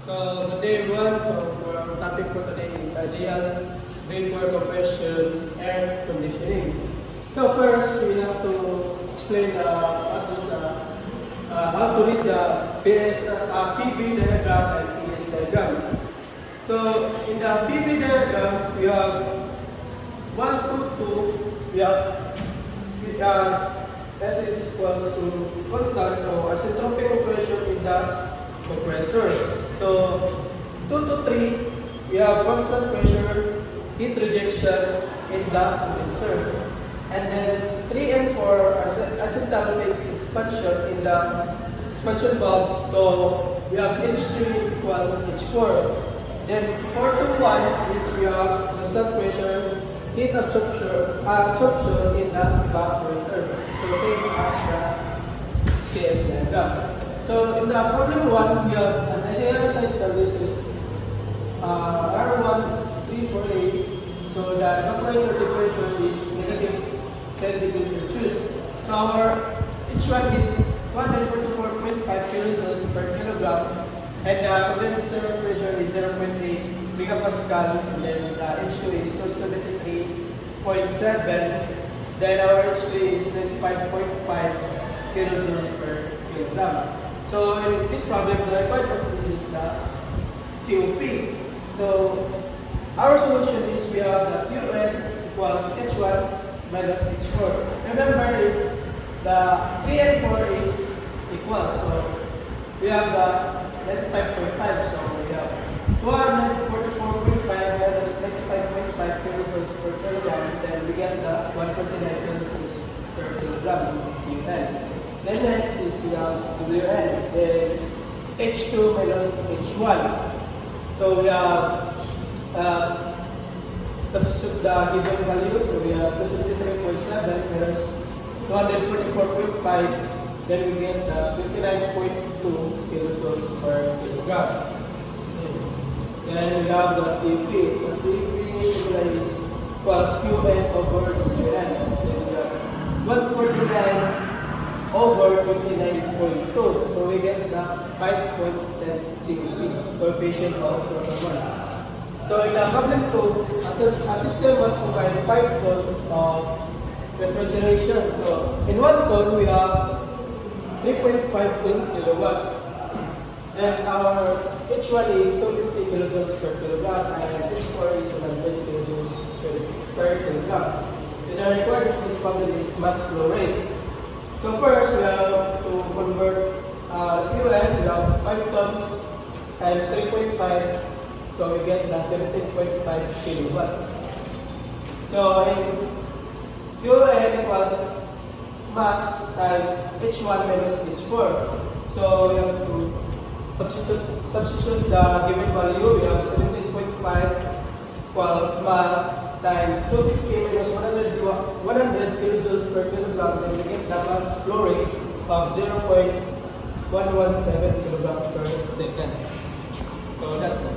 So good day everyone. So for our topic for today is ideal vapor compression air conditioning. So first we have to explain how to read the PV diagram and PS diagram. So in the PV diagram we have 1, 2, 2. We have S is equals to constant. So isentropic compression in the compressor. So 2 to 3, we have constant pressure, heat rejection in the condenser. And then 3 and 4 are asymptotic expansion in the expansion valve. So we have H3 equals H4. Then 4 to 1 means we have constant pressure, heat absorption in the evaporator. So same as the PS diagram. So in the problem 1, we have an ideal cycle. This is R1348. So the evaporator temperature is negative 10 degrees Celsius. So our H1 is 144.5 kilojoules per kilogram, and the condenser pressure is 0.8 megapascal, and then the H2 is 273.7. Then our H3 is 95.5 kilojoules per kilogram. So in this problem, the required quantity is the COP. So our solution is we have the UN equals H1 minus H4. Remember is the 3 and 4 is equal. So we have the 95.5. So we have 244.5 minus 95.5 kilojoules per kilogram. Then we get the 149 kilojoules per kilogram UN. Then next is we have WN, then H2 minus H1. So we have substitute the given value. So we have 273.7 minus 244.5. Then we get 29.2 kilojoules per kilogram. Then we have the CP. The CP is equals QN over WN. Then we have 149 over 29.2. So we get the 5.10 COP, coefficient of performance. So in the problem 2, a system must provide 5 tons of refrigeration. So in 1 ton we have 3.15 kilowatts. Then our H1 is 250 kilojoules per kilogram, and H4 is 100 kilojoules per kilogram. So the required of this problem is mass flow rate. So first, we have to convert UN, we have 5 tons times 3.5, so we get the 17.5 kilowatts. So in UN equals mass times H1 minus H4. So we have to substitute the given value. We have 17.5 equals mass times 250 minus 100 kilojoules per kilogram, then we get the mass flow rate of 0.117 kilogram per second. So that's it.